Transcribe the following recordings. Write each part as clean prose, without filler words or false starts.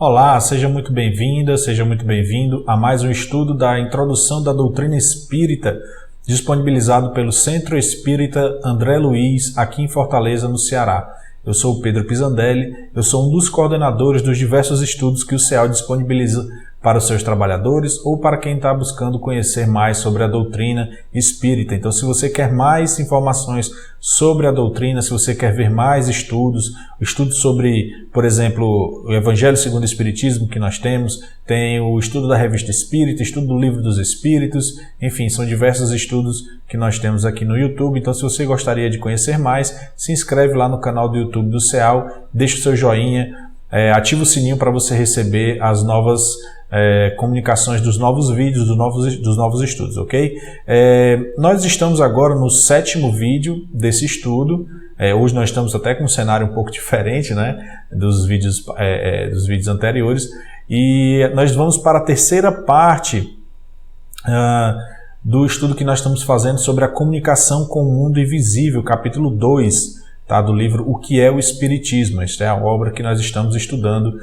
Olá, seja muito bem-vinda, seja muito bem-vindo a mais um estudo da Introdução da Doutrina Espírita, disponibilizado pelo Centro Espírita André Luiz, aqui em Fortaleza, no Ceará. Eu sou o Pedro Pisandelli, eu sou um dos coordenadores dos diversos estudos que o CEAL disponibiliza para os seus trabalhadores ou para quem está buscando conhecer mais sobre a doutrina espírita. Então, se você quer mais informações sobre a doutrina, se você quer ver mais estudos sobre, por exemplo, o Evangelho segundo o Espiritismo que nós temos, tem o estudo da Revista Espírita, estudo do Livro dos Espíritos, enfim, são diversos estudos que nós temos aqui no YouTube. Então, se você gostaria de conhecer mais, se inscreve lá no canal do YouTube do CEAL, deixa o seu joinha, ativa o sininho para você receber as novas comunicações dos novos vídeos, dos novos estudos, ok? Nós estamos agora no 7º vídeo desse estudo. Hoje nós estamos até com um cenário um pouco diferente, né, dos vídeos anteriores, e nós vamos para a terceira parte do estudo que nós estamos fazendo sobre a comunicação com o mundo invisível, capítulo 2, tá, do livro O que é o Espiritismo. Esta é a obra que nós estamos estudando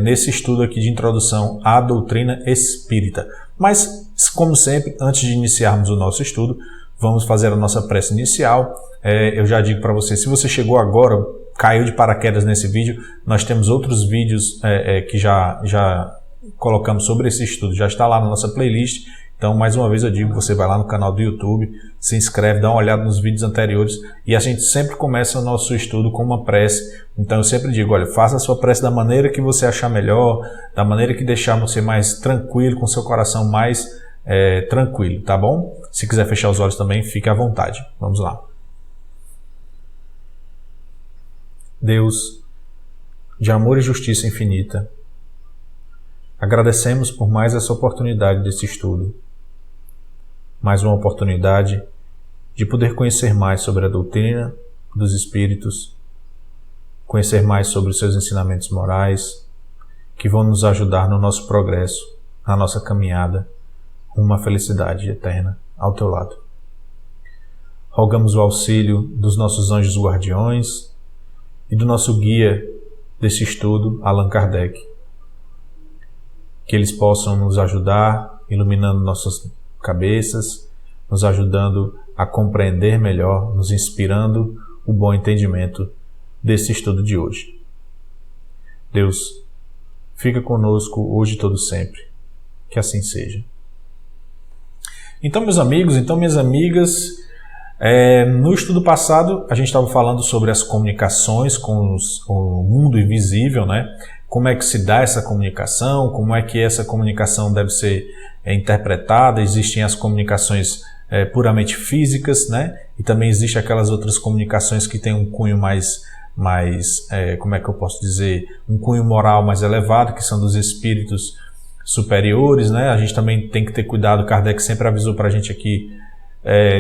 nesse estudo aqui de introdução à doutrina espírita. Mas, como sempre, antes de iniciarmos o nosso estudo, vamos fazer a nossa prece inicial. Eu já digo para você, se você chegou agora, caiu de paraquedas nesse vídeo, nós temos outros vídeos que já colocamos sobre esse estudo, já está lá na nossa playlist. Então, mais uma vez eu digo, você vai lá no canal do YouTube, se inscreve, dá uma olhada nos vídeos anteriores, e a gente sempre começa o nosso estudo com uma prece. Então eu sempre digo, olha, faça a sua prece da maneira que você achar melhor, da maneira que deixar você mais tranquilo, com seu coração mais tranquilo, tá bom? Se quiser fechar os olhos também, fique à vontade. Vamos lá. Deus, de amor e justiça infinita, agradecemos por mais essa oportunidade desse estudo. Mais uma oportunidade de poder conhecer mais sobre a doutrina dos Espíritos, conhecer mais sobre os seus ensinamentos morais, que vão nos ajudar no nosso progresso, na nossa caminhada, rumo à felicidade eterna ao teu lado. Rogamos o auxílio dos nossos anjos guardiões e do nosso guia desse estudo, Allan Kardec, que eles possam nos ajudar, iluminando nossas cabeças, nos ajudando a compreender melhor, nos inspirando o bom entendimento desse estudo de hoje. Deus, fica conosco hoje e todo sempre. Que assim seja. Então, meus amigos, minhas amigas, no estudo passado a gente estava falando sobre as comunicações com o mundo invisível, né? Como é que se dá essa comunicação, como é que essa comunicação deve ser interpretada. Existem as comunicações puramente físicas, né? E também existem aquelas outras comunicações que têm um cunho mais como é que eu posso dizer, um cunho moral mais elevado, que são dos espíritos superiores, né? A gente também tem que ter cuidado, Kardec sempre avisou para a gente aqui,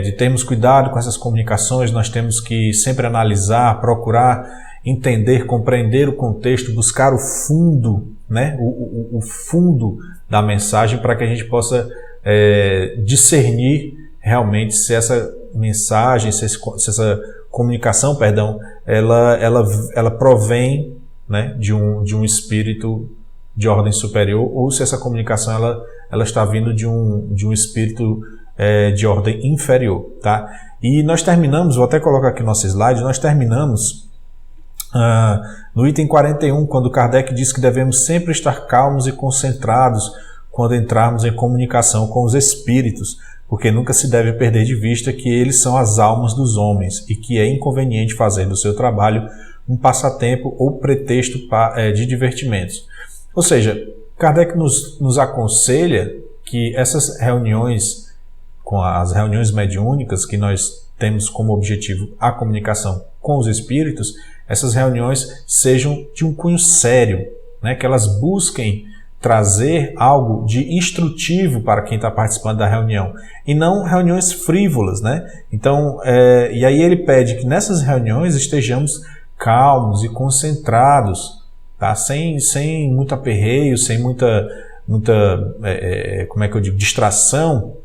de termos cuidado com essas comunicações. Nós temos que sempre analisar, procurar entender, compreender o contexto, buscar o fundo, né? o fundo da mensagem, para que a gente possa discernir realmente se essa mensagem, se essa comunicação, ela provém, né, de um espírito de ordem superior, ou se essa comunicação ela está vindo de um espírito de ordem inferior, tá? E nós terminamos, vou até colocar aqui no nosso slide, nós terminamos no item 41, quando Kardec diz que devemos sempre estar calmos e concentrados quando entrarmos em comunicação com os espíritos, porque nunca se deve perder de vista que eles são as almas dos homens e que é inconveniente fazer do seu trabalho um passatempo ou pretexto de divertimentos. Ou seja, Kardec nos aconselha que essas reuniões, com as reuniões mediúnicas, que nós temos como objetivo a comunicação com os espíritos, essas reuniões sejam de um cunho sério, né? Que elas busquem trazer algo de instrutivo para quem está participando da reunião, e não reuniões frívolas, né? Então, e aí ele pede que nessas reuniões estejamos calmos e concentrados, tá? Sem muito aperreio, sem muita como é que eu digo, distração,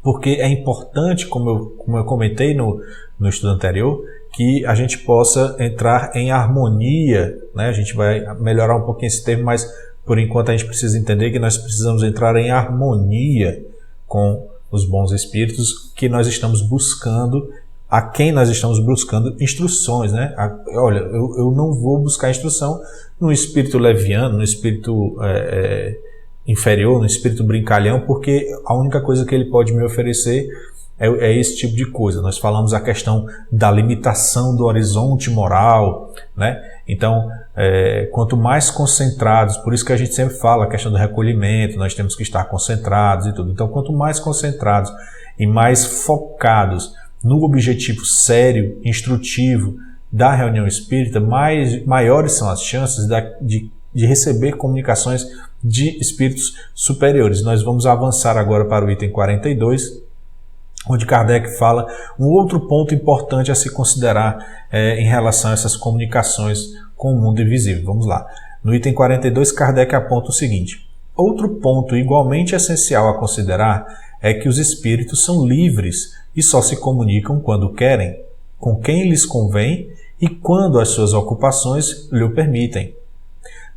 porque é importante, como eu comentei no estudo anterior, que a gente possa entrar em harmonia, né? A gente vai melhorar um pouquinho esse termo, mas por enquanto a gente precisa entender que nós precisamos entrar em harmonia com os bons espíritos que nós estamos buscando, a quem nós estamos buscando instruções, né? Olha, eu não vou buscar instrução no espírito leviano, no espírito inferior, no espírito brincalhão, porque a única coisa que ele pode me oferecer é esse tipo de coisa. Nós falamos a questão da limitação do horizonte moral, né? Então, quanto mais concentrados, por isso que a gente sempre fala a questão do recolhimento, nós temos que estar concentrados e tudo. Então, quanto mais concentrados e mais focados no objetivo sério, instrutivo da reunião espírita, maiores são as chances de receber comunicações de espíritos superiores. Nós vamos avançar agora para o item 42, onde Kardec fala um outro ponto importante a se considerar em relação a essas comunicações com o mundo invisível. Vamos lá. No item 42, Kardec aponta o seguinte: outro ponto igualmente essencial a considerar é que os espíritos são livres e só se comunicam quando querem, com quem lhes convém e quando as suas ocupações lhe o permitem.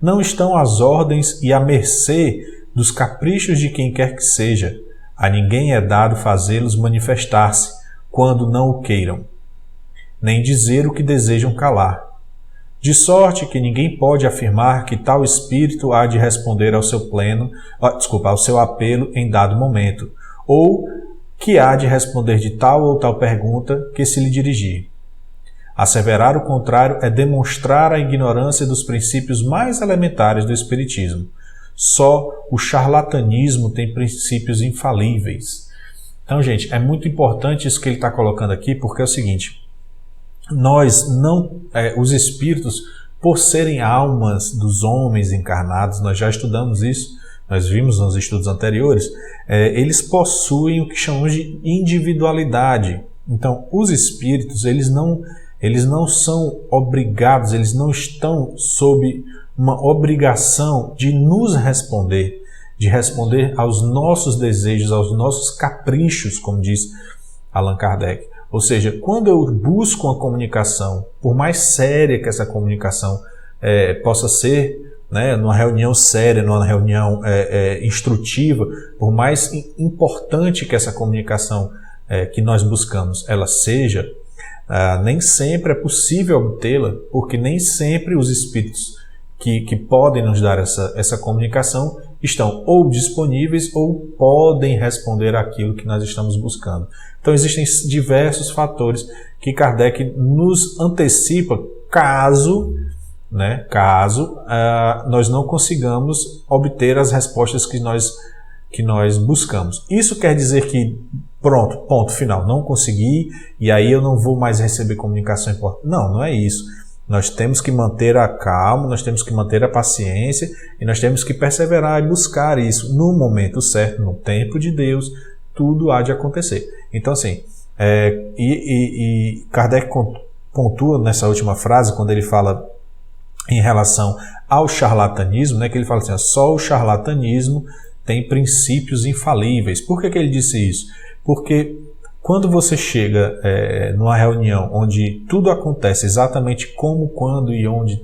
Não estão às ordens e à mercê dos caprichos de quem quer que seja. A ninguém é dado fazê-los manifestar-se quando não o queiram, nem dizer o que desejam calar. De sorte que ninguém pode afirmar que tal espírito há de responder ao seu apelo em dado momento, ou que há de responder de tal ou tal pergunta que se lhe dirigir. Asseverar o contrário é demonstrar a ignorância dos princípios mais elementares do Espiritismo. Só o charlatanismo tem princípios infalíveis. Então, gente, é muito importante isso que ele está colocando aqui, porque é o seguinte: os espíritos, por serem almas dos homens encarnados, nós já estudamos isso, nós vimos nos estudos anteriores, eles possuem o que chamamos de individualidade. Então, os espíritos, eles não são obrigados, eles não estão sob uma obrigação de nos responder, de responder aos nossos desejos, aos nossos caprichos, como diz Allan Kardec. Ou seja, quando eu busco uma comunicação, por mais séria que essa comunicação possa ser, né, numa reunião séria, numa reunião instrutiva, por mais importante que essa comunicação que nós buscamos ela seja, nem sempre é possível obtê-la, porque nem sempre os espíritos que podem nos dar essa comunicação estão ou disponíveis ou podem responder àquilo que nós estamos buscando. Então existem diversos fatores que Kardec nos antecipa caso nós não consigamos obter as respostas que nós buscamos. Isso quer dizer que pronto, ponto final, não consegui e aí eu não vou mais receber comunicação importante. Não é isso. Nós temos que manter a calma, nós temos que manter a paciência e nós temos que perseverar e buscar isso no momento certo, no tempo de Deus, tudo há de acontecer. Então, assim, Kardec pontua nessa última frase, quando ele fala em relação ao charlatanismo, né, que ele fala assim: só o charlatanismo tem princípios infalíveis. Por que ele disse isso? Porque quando você chega numa reunião onde tudo acontece exatamente como, quando e onde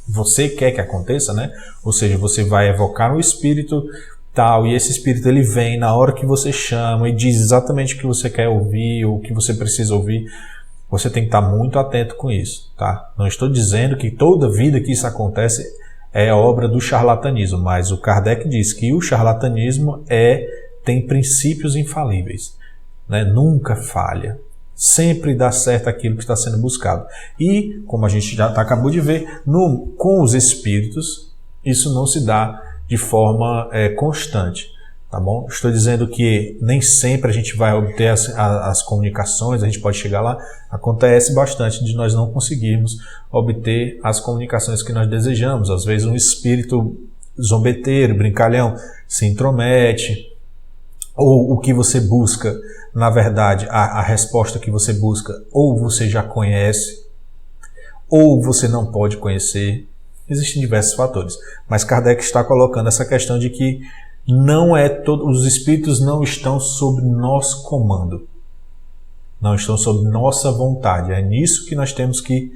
você quer que aconteça, né? Ou seja, você vai evocar um espírito tal, e esse espírito ele vem na hora que você chama e diz exatamente o que você quer ouvir ou o que você precisa ouvir. Você tem que estar muito atento com isso, tá? Não estou dizendo que toda vida que isso acontece é obra do charlatanismo, mas o Kardec diz que o charlatanismo tem princípios infalíveis, né? Nunca falha, sempre dá certo aquilo que está sendo buscado. E, como a gente já acabou de ver, com os espíritos, isso não se dá de forma constante. Tá bom? Estou dizendo que nem sempre a gente vai obter as comunicações, a gente pode chegar lá. Acontece bastante de nós não conseguirmos obter as comunicações que nós desejamos. Às vezes um espírito zombeteiro, brincalhão, se intromete, ou o que você busca, na verdade, a resposta que você busca, ou você já conhece, ou você não pode conhecer. Existem diversos fatores. Mas Kardec está colocando essa questão de que os espíritos não estão sob nosso comando. não estão sob nossa vontade. É nisso que nós temos que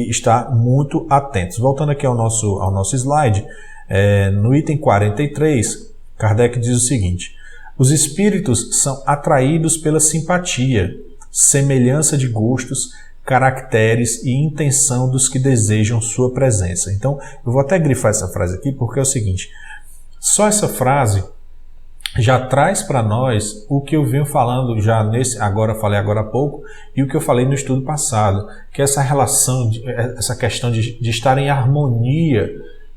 estar muito atentos. Voltando aqui ao nosso slide, no item 43, Kardec diz o seguinte: os espíritos são atraídos pela simpatia, semelhança de gostos, caracteres e intenção dos que desejam sua presença. Então, eu vou até grifar essa frase aqui, porque é o seguinte: só essa frase já traz para nós o que eu venho falando já falei agora há pouco, e o que eu falei no estudo passado, que é essa relação, essa questão de estar em harmonia,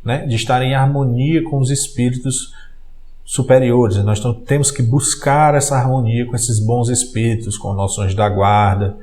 né? De estar em harmonia com os espíritos superiores. Nós temos que buscar essa harmonia com esses bons espíritos, com o nosso anjo da guarda.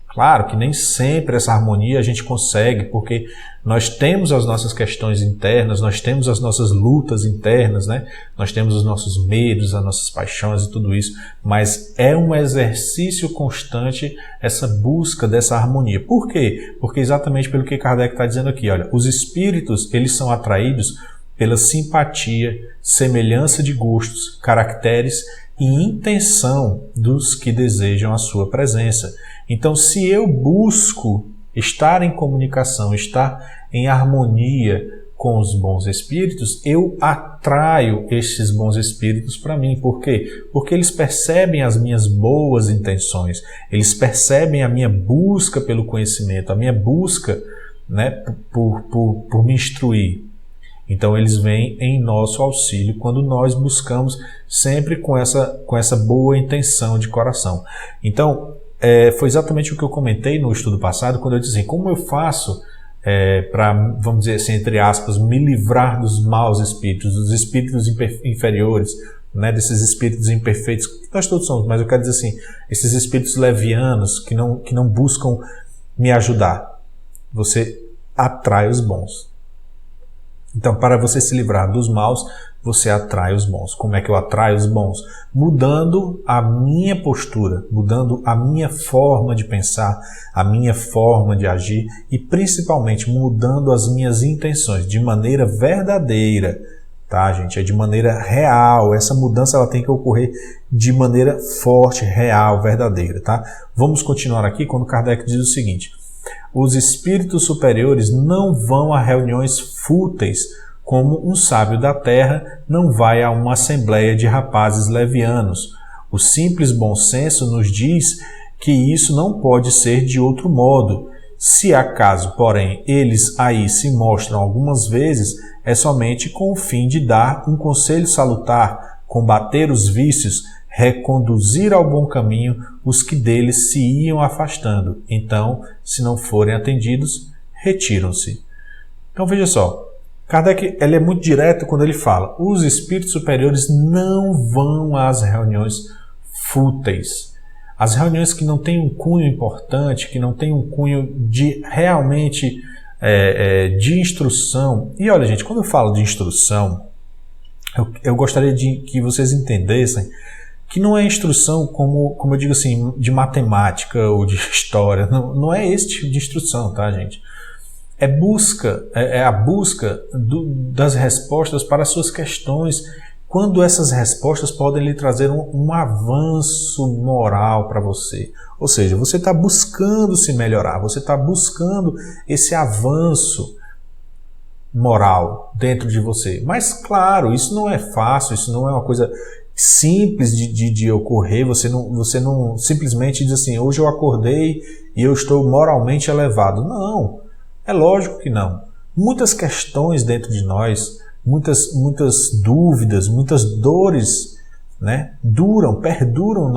Claro que nem sempre essa harmonia a gente consegue, porque nós temos as nossas questões internas, nós temos as nossas lutas internas, né? Nós temos os nossos medos, as nossas paixões e tudo isso, mas é um exercício constante essa busca dessa harmonia. Por quê? Porque exatamente pelo que Kardec está dizendo aqui, olha, os espíritos, eles são atraídos pela simpatia, semelhança de gostos, caracteres e intenção dos que desejam a sua presença. Então, se eu busco estar em comunicação, estar em harmonia com os bons espíritos, eu atraio esses bons espíritos para mim. Por quê? Porque eles percebem as minhas boas intenções, eles percebem a minha busca pelo conhecimento, a minha busca, né, por me instruir. Então eles vêm em nosso auxílio quando nós buscamos sempre com essa boa intenção de coração. Então, foi exatamente o que eu comentei no estudo passado, quando eu disse assim, como eu faço para, vamos dizer assim, entre aspas, me livrar dos maus espíritos, dos espíritos inferiores, né, desses espíritos imperfeitos, que nós todos somos, mas eu quero dizer assim, esses espíritos levianos que não buscam me ajudar. Você atrai os bons. Então, para você se livrar dos maus, você atrai os bons. Como é que eu atraio os bons? Mudando a minha postura, mudando a minha forma de pensar, a minha forma de agir e, principalmente, mudando as minhas intenções de maneira verdadeira, tá, gente? É de maneira real. Essa mudança ela tem que ocorrer de maneira forte, real, verdadeira, tá? Vamos continuar aqui quando Kardec diz o seguinte: os espíritos superiores não vão a reuniões fúteis, como um sábio da terra não vai a uma assembleia de rapazes levianos. O simples bom senso nos diz que isso não pode ser de outro modo. Se acaso, porém, eles aí se mostram algumas vezes, é somente com o fim de dar um conselho salutar, combater os vícios, reconduzir ao bom caminho os que deles se iam afastando. Então, se não forem atendidos, retiram-se. Então veja só, Kardec ele é muito direto quando ele fala: os espíritos superiores não vão às reuniões fúteis. As reuniões que não têm um cunho importante, que não têm um cunho de realmente de instrução. E olha, gente, quando eu falo de instrução, eu gostaria de que vocês entendessem que não é instrução como eu digo assim, de matemática ou de história. Não é esse tipo de instrução, tá, gente? É a busca das respostas para as suas questões, quando essas respostas podem lhe trazer um avanço moral para você. Ou seja, você está buscando se melhorar, você está buscando esse avanço moral dentro de você. Mas, claro, isso não é fácil, isso não é uma coisa simples de ocorrer. Você não simplesmente diz assim: hoje eu acordei e eu estou moralmente elevado. Não, é lógico que não. Muitas questões dentro de nós, muitas dúvidas, muitas dores, né, perduram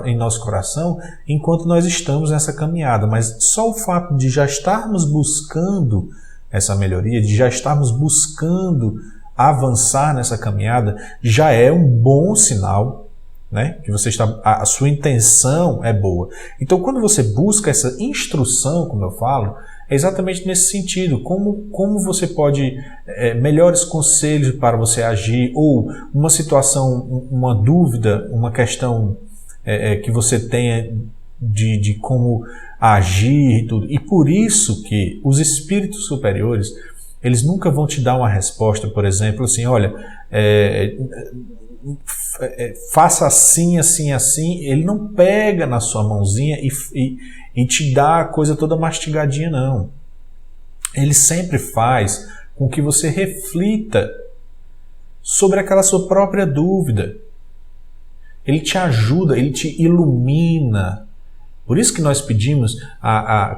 em nosso coração enquanto nós estamos nessa caminhada. Mas só o fato de já estarmos buscando essa melhoria, de já estarmos buscando avançar nessa caminhada, já é um bom sinal, né? Que a sua intenção é boa. Então, quando você busca essa instrução, como eu falo, é exatamente nesse sentido. Como você pode melhores conselhos para você agir, ou uma situação, uma dúvida, uma questão que você tenha de como agir e tudo. E por isso que os espíritos superiores, eles nunca vão te dar uma resposta, por exemplo, assim: olha, faça assim, assim, assim. Ele não pega na sua mãozinha e te dá a coisa toda mastigadinha, não. Ele sempre faz com que você reflita sobre aquela sua própria dúvida. Ele te ajuda, ele te ilumina. Por isso que nós pedimos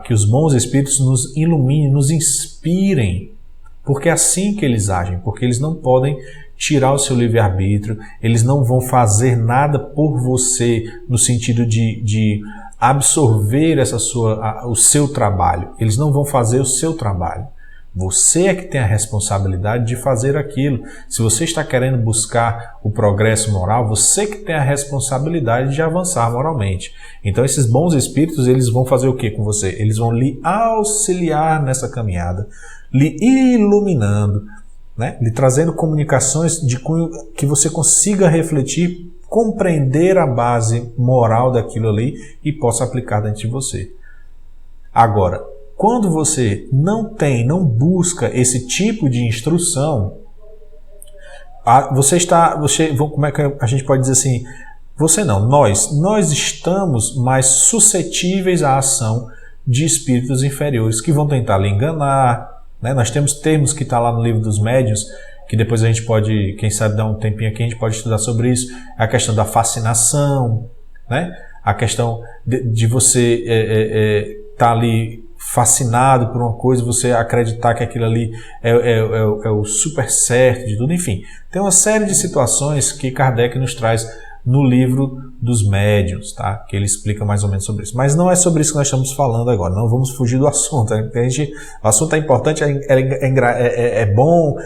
que os bons espíritos nos iluminem, nos inspirem. Porque é assim que eles agem, porque eles não podem tirar o seu livre-arbítrio, eles não vão fazer nada por você no sentido de absorver o seu trabalho. Eles não vão fazer o seu trabalho. Você é que tem a responsabilidade de fazer aquilo. Se você está querendo buscar o progresso moral, você que tem a responsabilidade de avançar moralmente. Então esses bons espíritos, eles vão fazer o que com você? Eles vão lhe auxiliar nessa caminhada, lhe iluminando, né? Lhe trazendo comunicações de cunho que você consiga refletir, compreender a base moral daquilo ali e possa aplicar dentro de você. Agora, quando você não busca esse tipo de instrução, como é que a gente pode dizer assim? Nós estamos mais suscetíveis à ação de espíritos inferiores que vão tentar lhe enganar, né? Nós temos termos que está lá no livro dos médiuns, que depois a gente pode, quem sabe, dar um tempinho aqui, a gente pode estudar sobre isso. A questão da fascinação, né? A questão de você estar ali fascinado por uma coisa, você acreditar que aquilo ali é o super certo de tudo, enfim. Tem uma série de situações que Kardec nos traz no livro dos médiuns, tá? Que ele explica mais ou menos sobre isso. Mas não é sobre isso que nós estamos falando agora, não vamos fugir do assunto. O assunto é importante, é bom,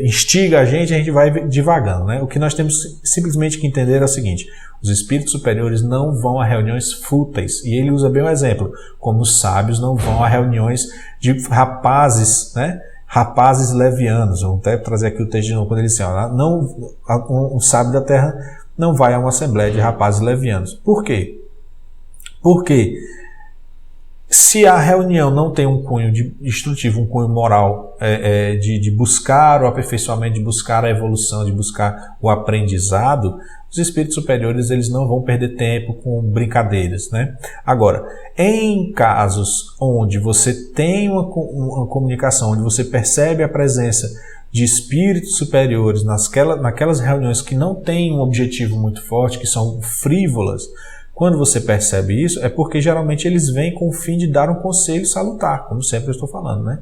instiga a gente vai divagando, né? O que nós temos simplesmente que entender é o seguinte: os espíritos superiores não vão a reuniões fúteis, e ele usa bem o exemplo, como os sábios não vão a reuniões de rapazes, né? Rapazes levianos. Vamos até trazer aqui o texto de novo, quando ele diz um sábio da terra não vai a uma assembleia de rapazes levianos. Por quê? Porque se a reunião não tem um cunho instrutivo, um cunho moral, de buscar o aperfeiçoamento, de buscar a evolução, de buscar o aprendizado, os espíritos superiores eles não vão perder tempo com brincadeiras, né? Agora, em casos onde você tem uma comunicação, onde você percebe a presença de espíritos superiores naquelas reuniões que não têm um objetivo muito forte, que são frívolas, quando você percebe isso, é porque geralmente eles vêm com o fim de dar um conselho salutar, como sempre eu estou falando, né?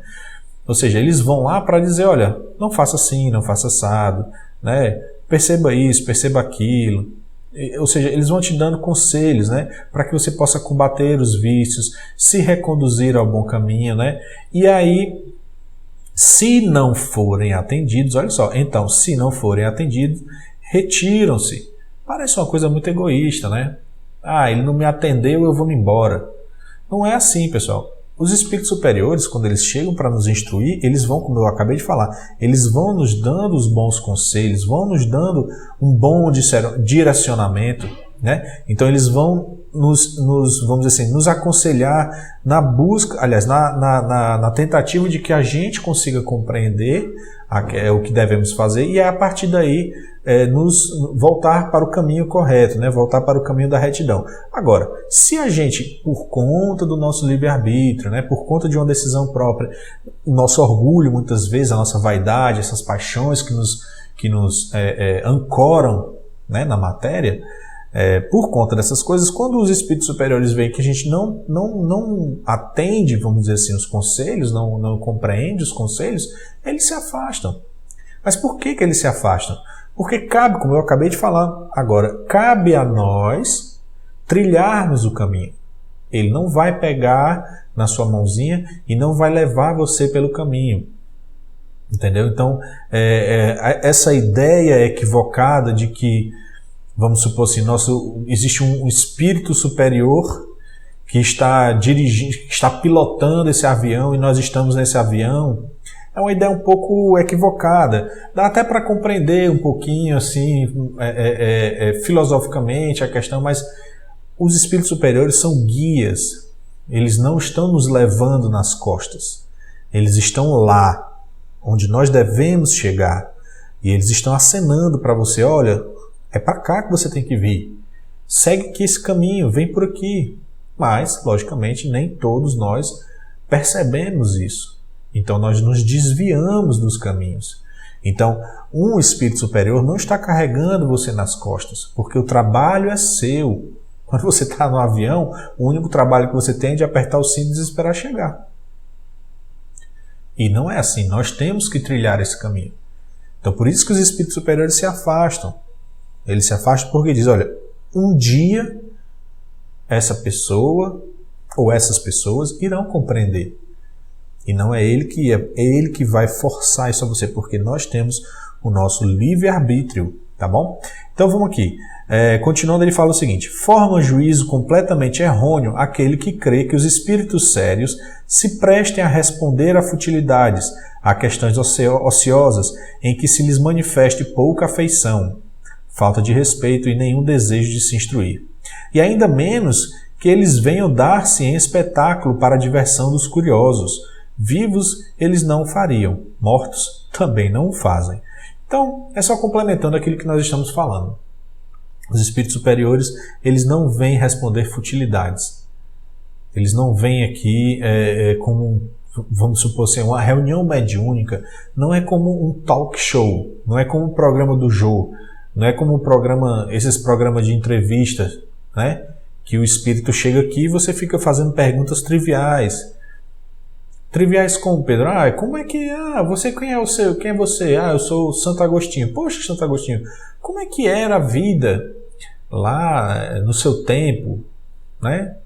Ou seja, eles vão lá para dizer, olha, não faça assim, não faça assado, né? Perceba isso, perceba aquilo. Ou seja, eles vão te dando conselhos, né? Para que você possa combater os vícios, se reconduzir ao bom caminho, né? E aí, se não forem atendidos, olha só, então, se não forem atendidos, retiram-se. Parece uma coisa muito egoísta, né? Ele não me atendeu, eu vou me embora. Não é assim, pessoal. Os espíritos superiores, quando eles chegam para nos instruir, eles vão, como eu acabei de falar, eles vão nos dando os bons conselhos, vão nos dando um bom direcionamento, né? Então eles vão vamos dizer assim, nos aconselhar na busca, aliás, na tentativa de que a gente consiga compreender o que devemos fazer e a partir daí nos voltar para o caminho correto, né? Voltar para o caminho da retidão. Agora, se a gente, por conta do nosso livre-arbítrio, né? Por conta de uma decisão própria, o nosso orgulho, muitas vezes, a nossa vaidade, essas paixões que nos ancoram, né? Na matéria, por conta dessas coisas, quando os espíritos superiores veem que a gente não atende, vamos dizer assim, os conselhos, não compreende os conselhos, eles se afastam. Mas por que eles se afastam? Porque cabe, como eu acabei de falar agora, cabe a nós trilharmos o caminho. Ele não vai pegar na sua mãozinha e não vai levar você pelo caminho. Entendeu? Então, essa ideia equivocada de que, vamos supor assim, existe um espírito superior que está dirigindo, que está pilotando esse avião e nós estamos nesse avião, é uma ideia um pouco equivocada. Dá até para compreender um pouquinho assim, filosoficamente a questão, mas os espíritos superiores são guias. Eles não estão nos levando nas costas. Eles estão lá, onde nós devemos chegar. E eles estão acenando para você, olha, é para cá que você tem que vir. Segue aqui esse caminho, vem por aqui. Mas, logicamente, nem todos nós percebemos isso. Então nós nos desviamos dos caminhos. Então, um espírito superior não está carregando você nas costas, porque o trabalho é seu. Quando você está no avião, o único trabalho que você tem é de apertar o cinto e esperar chegar. E não é assim, nós temos que trilhar esse caminho. Então, por isso que os espíritos superiores se afastam. Eles se afastam porque dizem, olha, um dia essa pessoa ou essas pessoas irão compreender. E não é ele que vai forçar isso a você, porque nós temos o nosso livre-arbítrio, tá bom? Então vamos aqui. Continuando, ele fala o seguinte: forma juízo completamente errôneo aquele que crê que os espíritos sérios se prestem a responder a futilidades, a questões ociosas, em que se lhes manifeste pouca afeição, falta de respeito e nenhum desejo de se instruir. E ainda menos que eles venham dar-se em espetáculo para a diversão dos curiosos. Vivos eles não o fariam, mortos também não o fazem. Então, é só complementando aquilo que nós estamos falando. Os espíritos superiores, eles não vêm responder futilidades. Eles não vêm aqui como, vamos supor assim, uma reunião mediúnica. Não é como um talk show, não é como o programa do Jô, não é como esses programas de entrevistas, né? Que o espírito chega aqui e você fica fazendo perguntas triviais. Triviais como, Pedro? Como é que... você quem é o seu? Quem é você? Eu sou Santo Agostinho. Poxa, Santo Agostinho, como é que era a vida lá no seu tempo, né?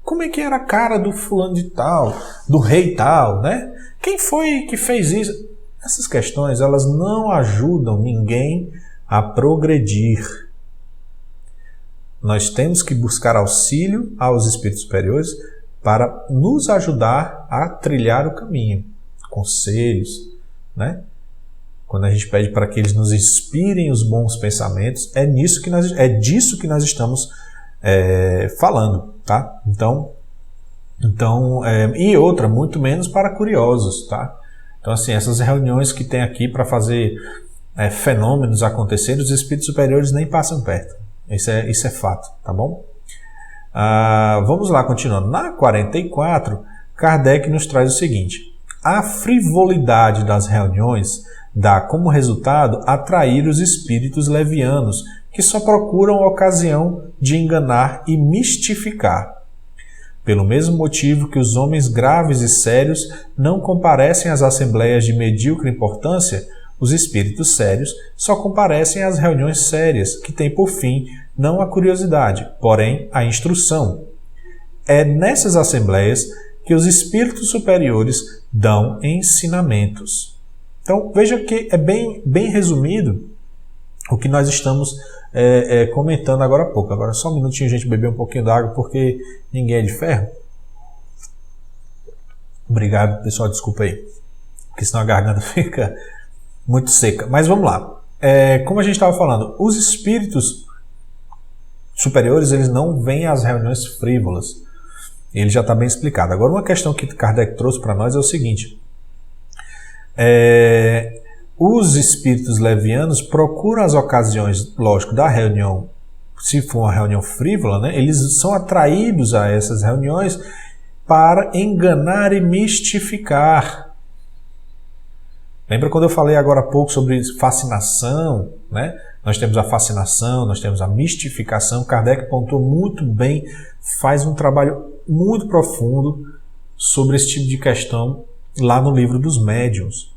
Como é que era a cara do fulano de tal, do rei tal, né? Quem foi que fez isso? Essas questões, elas não ajudam ninguém a progredir. Nós temos que buscar auxílio aos espíritos superiores para nos ajudar a trilhar o caminho. Conselhos, né? Quando a gente pede para que eles nos inspirem os bons pensamentos, é disso que nós estamos falando, tá? Então, e outra, muito menos para curiosos, tá? Então, assim, essas reuniões que tem aqui para fazer fenômenos acontecerem, os espíritos superiores nem passam perto. Isso é fato, tá bom? Vamos lá, continuando. Na 44, Kardec nos traz o seguinte: a frivolidade das reuniões dá como resultado atrair os espíritos levianos, que só procuram a ocasião de enganar e mistificar. Pelo mesmo motivo que os homens graves e sérios não comparecem às assembleias de medíocre importância, os espíritos sérios só comparecem às reuniões sérias, que têm por fim não a curiosidade, porém a instrução. É nessas assembleias que os espíritos superiores dão ensinamentos. Então veja que é bem resumido o que nós estamos comentando agora há pouco. Agora só um minutinho, gente, beber um pouquinho d'água, porque ninguém é de ferro. Obrigado, pessoal, desculpa aí, porque senão a garganta fica muito seca. Mas vamos lá. Como a gente estava falando, os espíritos superiores, eles não vêm às reuniões frívolas. Ele já está bem explicado. Agora, uma questão que Kardec trouxe para nós é o seguinte: os espíritos levianos procuram as ocasiões, lógico, da reunião, se for uma reunião frívola, né, eles são atraídos a essas reuniões para enganar e mistificar. Lembra quando eu falei agora há pouco sobre fascinação, né? Nós temos a fascinação, nós temos a mistificação. Kardec pontuou muito bem, faz um trabalho muito profundo sobre esse tipo de questão lá no livro dos médiuns.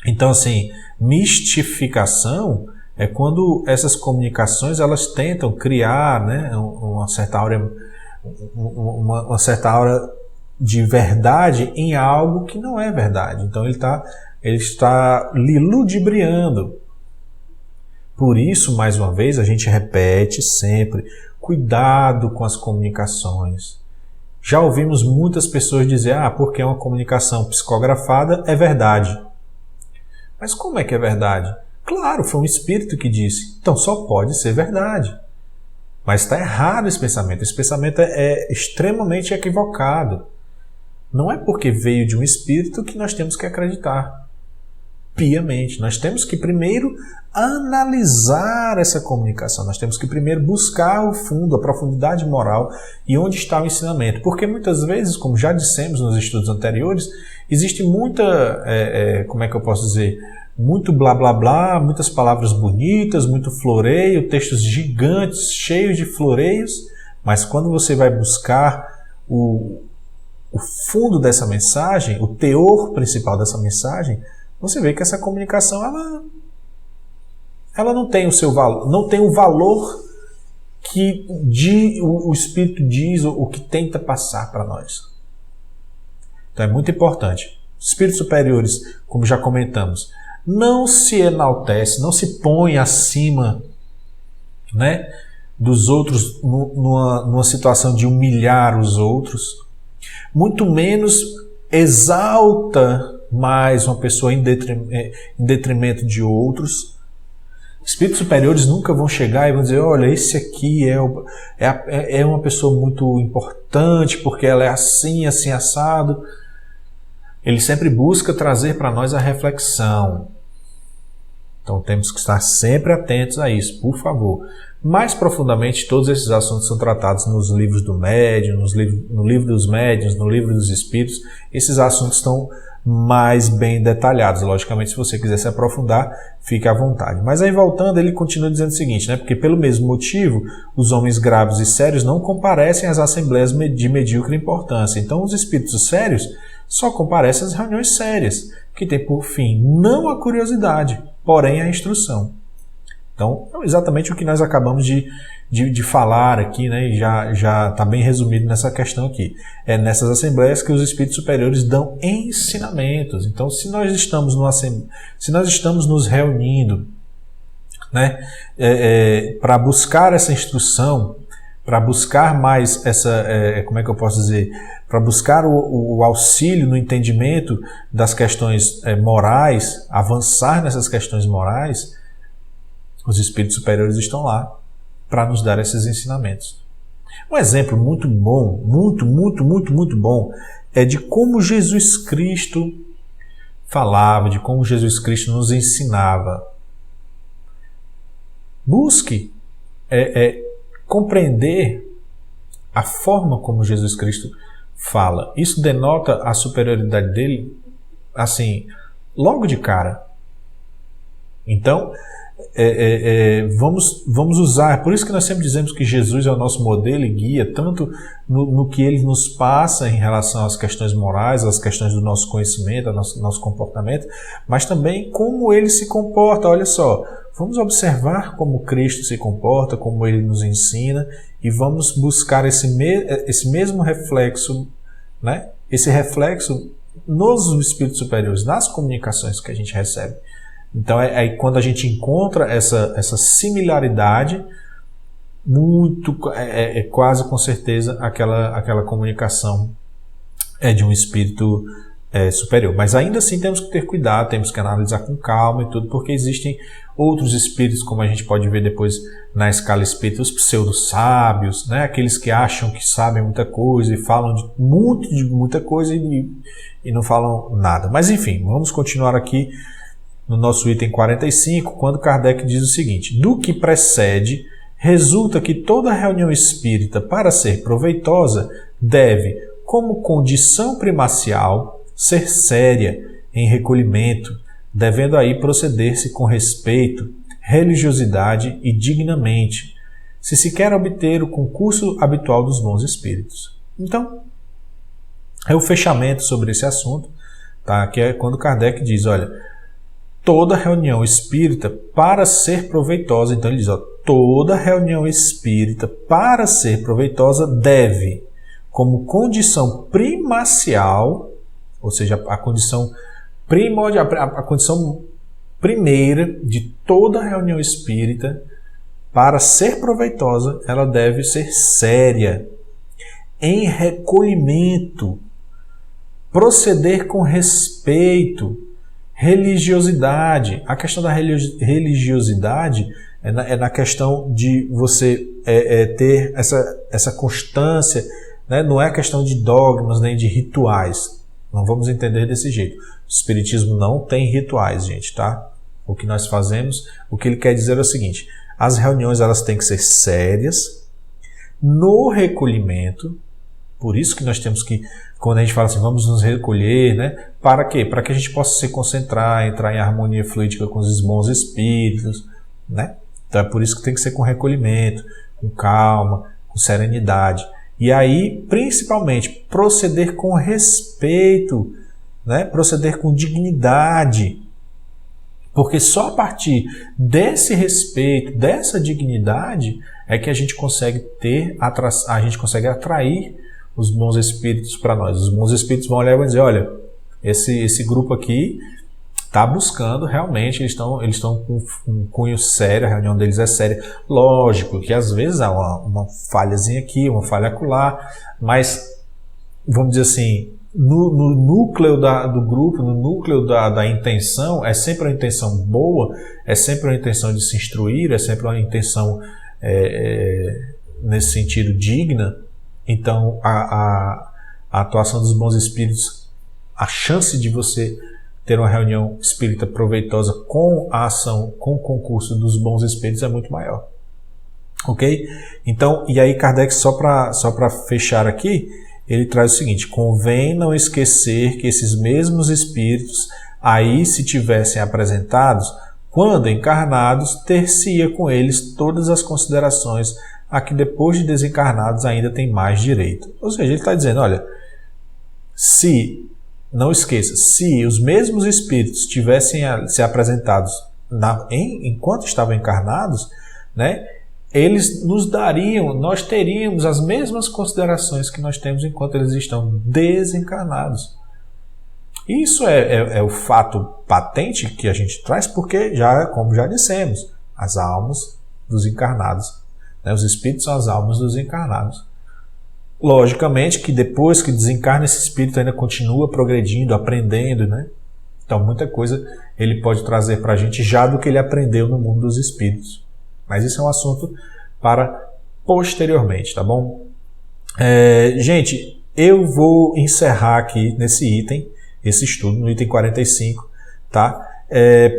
Então, assim, mistificação é quando essas comunicações elas tentam criar, né, uma certa aura de verdade em algo que não é verdade. Então ele está lhe ludibriando. Por isso, mais uma vez, a gente repete sempre: cuidado com as comunicações. Já ouvimos muitas pessoas dizer: porque é uma comunicação psicografada, é verdade. Mas como é que é verdade? Claro, foi um espírito que disse, então só pode ser verdade. Mas está errado esse pensamento. Esse pensamento é extremamente equivocado. Não é porque veio de um espírito que nós temos que acreditar. piamente. Nós temos que primeiro analisar essa comunicação, nós temos que primeiro buscar o fundo, a profundidade moral e onde está o ensinamento. Porque muitas vezes, como já dissemos nos estudos anteriores, existe muita, como é que eu posso dizer, muito blá blá blá, muitas palavras bonitas, muito floreio, textos gigantes, cheios de floreios, mas quando você vai buscar o fundo dessa mensagem, o teor principal dessa mensagem, você vê que essa comunicação ela não tem o seu valor, não tem o valor que o Espírito diz, o que tenta passar para nós. Então é muito importante. Espíritos superiores, como já comentamos, não se enaltece, não se põe acima, né, dos outros numa situação de humilhar os outros, muito menos exalta mais uma pessoa em detrimento de outros. Espíritos superiores nunca vão chegar e vão dizer, olha, esse aqui é uma pessoa muito importante porque ela é assim, assim, assado. Ele sempre busca trazer para nós a reflexão. Então temos que estar sempre atentos a isso, por favor. Mais profundamente, todos esses assuntos são tratados nos livros do médium, no livro dos médiuns, no livro dos espíritos. Esses assuntos estão mais bem detalhados. Logicamente, se você quiser se aprofundar, fique à vontade. Mas aí voltando, ele continua dizendo o seguinte, né? Porque pelo mesmo motivo, os homens graves e sérios não comparecem às assembleias de medíocre importância. Então os espíritos sérios só comparecem às reuniões sérias, que tem por fim não a curiosidade, porém a instrução. Então, é exatamente o que nós acabamos de falar aqui, né? E já está bem resumido nessa questão aqui. É nessas assembleias que os espíritos superiores dão ensinamentos. Então, se nós estamos nos reunindo, né, para buscar essa instrução, para buscar mais essa, como é que eu posso dizer, para buscar o auxílio no entendimento das questões morais, avançar nessas questões morais, os espíritos superiores estão lá para nos dar esses ensinamentos. Um exemplo muito bom, muito bom, é de como Jesus Cristo falava, de como Jesus Cristo nos ensinava. Busque compreender a forma como Jesus Cristo fala. Isso denota a superioridade dele, assim, logo de cara. Então, vamos usar, por isso que nós sempre dizemos que Jesus é o nosso modelo e guia, tanto no que ele nos passa em relação às questões morais, às questões do nosso conhecimento, ao nosso comportamento, mas também como ele se comporta. Olha só, vamos observar como Cristo se comporta, como ele nos ensina, e vamos buscar esse mesmo reflexo, né? Esse reflexo nos espíritos superiores, nas comunicações que a gente recebe. Então é quando a gente encontra essa similaridade, quase com certeza aquela comunicação é de um espírito superior. Mas ainda assim temos que ter cuidado, temos que analisar com calma e tudo, porque existem outros espíritos, como a gente pode ver depois na escala espírita, os pseudo-sábios, né? Aqueles que acham que sabem muita coisa e falam de muita coisa e não falam nada. Mas enfim, vamos continuar aqui no nosso item 45, quando Kardec diz o seguinte: do que precede, resulta que toda reunião espírita, para ser proveitosa, deve, como condição primacial, ser séria, em recolhimento, devendo aí proceder-se com respeito, religiosidade e dignamente, se quer obter o concurso habitual dos bons espíritos. Então, é o fechamento sobre esse assunto, tá? Que é quando Kardec diz, olha, toda reunião espírita, para ser proveitosa, então ele diz, toda reunião espírita, para ser proveitosa, deve, como condição primacial, ou seja, a condição primordial, a condição primeira de toda reunião espírita, para ser proveitosa, ela deve ser séria, em recolhimento, proceder com respeito, religiosidade. A questão da religiosidade é na questão de você ter essa constância, né? Não é questão de dogmas nem de rituais. Não vamos entender desse jeito. O Espiritismo não tem rituais, gente, tá? O que nós fazemos, o que ele quer dizer é o seguinte: as reuniões elas têm que ser sérias, no recolhimento. Por isso que nós temos que, quando a gente fala assim, vamos nos recolher, né? Para quê? Para que a gente possa se concentrar, entrar em harmonia fluídica com os bons espíritos, né? Então é por isso que tem que ser com recolhimento, com calma, com serenidade. E aí, principalmente, proceder com respeito, né? Proceder com dignidade. Porque só a partir desse respeito, dessa dignidade, é que a gente consegue atrair os bons espíritos para nós. Os bons espíritos vão olhar e vão dizer: olha, esse grupo aqui está buscando realmente, eles estão com um cunho sério, a reunião deles é séria. Lógico que às vezes há uma falhazinha aqui, uma falha acolá, mas vamos dizer assim, no núcleo do grupo, no núcleo da intenção, é sempre uma intenção boa, é sempre uma intenção de se instruir, é sempre uma intenção nesse sentido digna. Então a atuação dos bons espíritos, a chance de você ter uma reunião espírita proveitosa com a ação, com o concurso dos bons espíritos é muito maior. Ok? Então, e aí Kardec, só para fechar aqui, ele traz o seguinte: convém não esquecer que esses mesmos espíritos, aí se tivessem apresentados, quando encarnados, ter-se-ia com eles todas as considerações a que depois de desencarnados ainda tem mais direito. Ou seja, ele está dizendo, olha, não esqueça, se os mesmos espíritos tivessem se apresentados enquanto estavam encarnados, né, eles nós teríamos as mesmas considerações que nós temos enquanto eles estão desencarnados. Isso é o fato patente que a gente traz, porque, como já dissemos, as almas dos encarnados, né, os espíritos são as almas dos encarnados. Logicamente que depois que desencarna, esse espírito ainda continua progredindo, aprendendo, né? Então muita coisa ele pode trazer para a gente já do que ele aprendeu no mundo dos espíritos. Mas isso é um assunto para posteriormente, tá bom? Gente, eu vou encerrar aqui nesse item, esse estudo, no item 45, tá?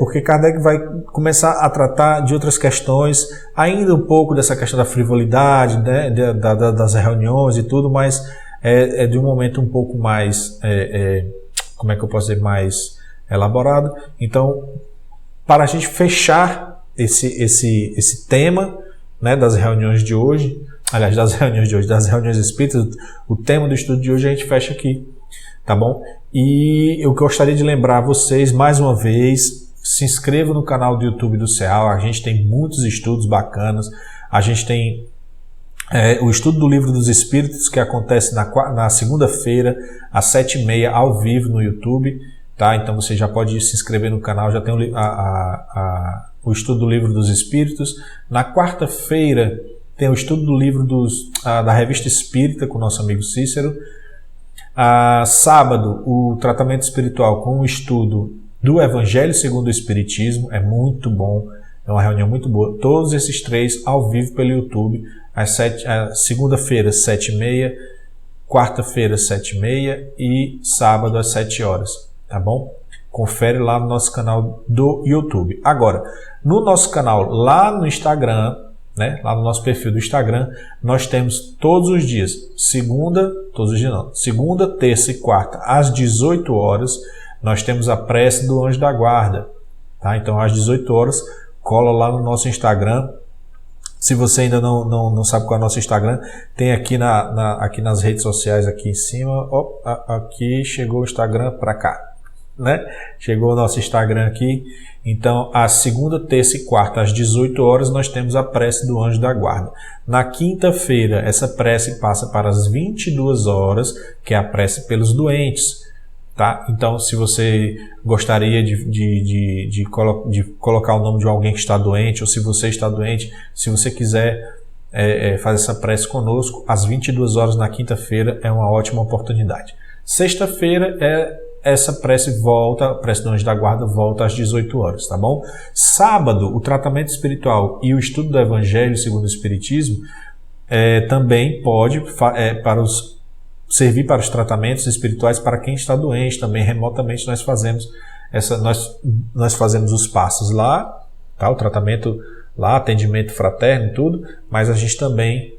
Porque Kardec vai começar a tratar de outras questões, ainda um pouco dessa questão da frivolidade, né, das reuniões e tudo, mas é de um momento um pouco mais, como é que eu posso dizer, mais elaborado. Então, para a gente fechar esse tema, né, das reuniões de hoje, aliás, das reuniões espíritas, o tema do estudo de hoje a gente fecha aqui, tá bom? E eu gostaria de lembrar vocês, mais uma vez, se inscrevam no canal do YouTube do CEAL, a gente tem muitos estudos bacanas, a gente tem o estudo do Livro dos Espíritos, que acontece na segunda-feira, às 7h30, ao vivo no YouTube, tá? Então você já pode se inscrever no canal, já tem o estudo do Livro dos Espíritos. Na quarta-feira tem o estudo do livro da Revista Espírita, com o nosso amigo Cícero. Sábado, o tratamento espiritual com o estudo do Evangelho segundo o Espiritismo, é muito bom, é uma reunião muito boa. Todos esses três ao vivo pelo YouTube, segunda-feira, 7h30, quarta-feira, 7h30 e sábado, às 7h, tá bom? Confere lá no nosso canal do YouTube. Agora, no nosso canal lá no Instagram, né, lá no nosso perfil do Instagram, nós temos todos os dias, segunda, terça e quarta, às 18h, nós temos a prece do Anjo da Guarda, tá? Então, às 18h, cola lá no nosso Instagram. Se você ainda não sabe qual é o nosso Instagram, tem aqui aqui nas redes sociais, aqui em cima, aqui chegou o Instagram para cá, né? Chegou o nosso Instagram aqui. Então, a segunda, terça e quarta, às 18h, nós temos a prece do Anjo da Guarda. Na quinta-feira, essa prece passa para as 22h, que é a prece pelos doentes, tá? Então, se você gostaria de colocar o nome de alguém que está doente, ou se você está doente, se você quiser fazer essa prece conosco, às 22h na quinta-feira é uma ótima oportunidade. Sexta-feira essa prece volta, a prece do Anjo da Guarda volta às 18h, tá bom? Sábado, o tratamento espiritual e o estudo do Evangelho segundo o Espiritismo também pode, para os servir para os tratamentos espirituais para quem está doente também. Remotamente nós fazemos nós fazemos os passos lá, tá? O tratamento lá, atendimento fraterno e tudo, mas a gente também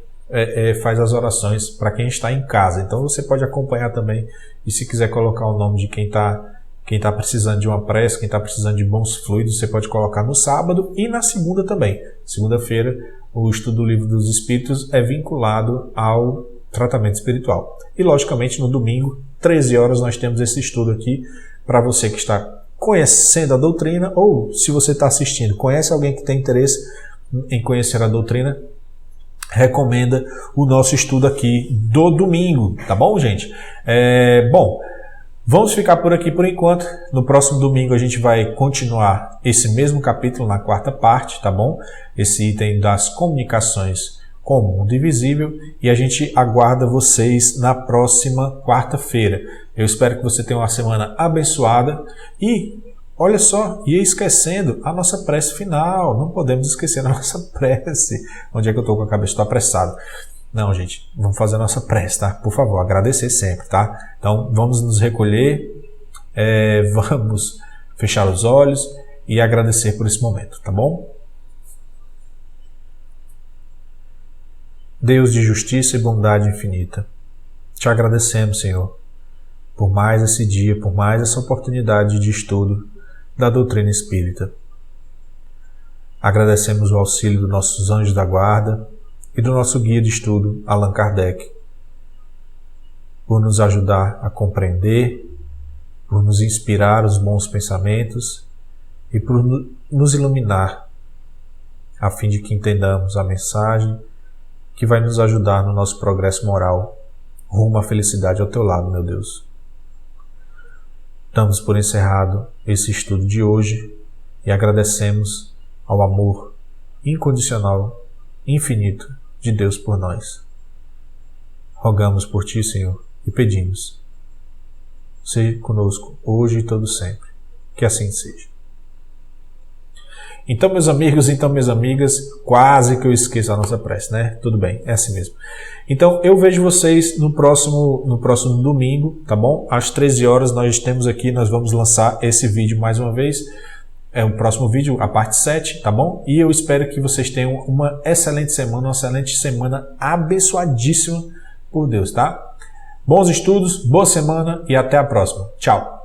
faz as orações para quem está em casa. Então você pode acompanhar também, e se quiser colocar o nome de quem está precisando de uma prece, quem está precisando de bons fluidos, você pode colocar no sábado e na segunda também. Segunda-feira, o estudo do Livro dos Espíritos é vinculado ao tratamento espiritual. E, logicamente, no domingo, 13 horas, nós temos esse estudo aqui para você que está conhecendo a doutrina, ou se você está assistindo, conhece alguém que tem interesse em conhecer a doutrina, recomenda o nosso estudo aqui do domingo, tá bom, gente? Bom, vamos ficar por aqui por enquanto. No próximo domingo a gente vai continuar esse mesmo capítulo na quarta parte, tá bom? Esse item das comunicações com o mundo invisível, e a gente aguarda vocês na próxima quarta-feira. Eu espero que você tenha uma semana abençoada e, olha só, ia esquecendo a nossa prece final. Não podemos esquecer a nossa prece. Onde é que eu estou com a cabeça? Estou apressado. Não, gente, vamos fazer a nossa prece, tá? Por favor, agradecer sempre, tá? Então, vamos nos recolher, vamos fechar os olhos e agradecer por esse momento, tá bom? Deus de justiça e bondade infinita, te agradecemos, Senhor, por mais esse dia, por mais essa oportunidade de estudo da doutrina espírita. Agradecemos o auxílio dos nossos anjos da guarda e do nosso guia de estudo, Allan Kardec, por nos ajudar a compreender, por nos inspirar os bons pensamentos e por nos iluminar, a fim de que entendamos a mensagem que vai nos ajudar no nosso progresso moral rumo à felicidade ao teu lado, meu Deus. Damos por encerrado esse estudo de hoje e agradecemos ao amor incondicional, infinito de Deus por nós. Rogamos por ti, Senhor, e pedimos: seja conosco hoje e todo sempre. Que assim seja. Então, meus amigos, então, minhas amigas, quase que eu esqueço a nossa prece, né? Tudo bem, é assim mesmo. Então, eu vejo vocês no próximo domingo, tá bom? Às 13 horas nós vamos lançar esse vídeo mais uma vez. É o próximo vídeo, a parte 7, tá bom? E eu espero que vocês tenham uma excelente semana abençoadíssima por Deus, tá? Bons estudos, boa semana e até a próxima. Tchau!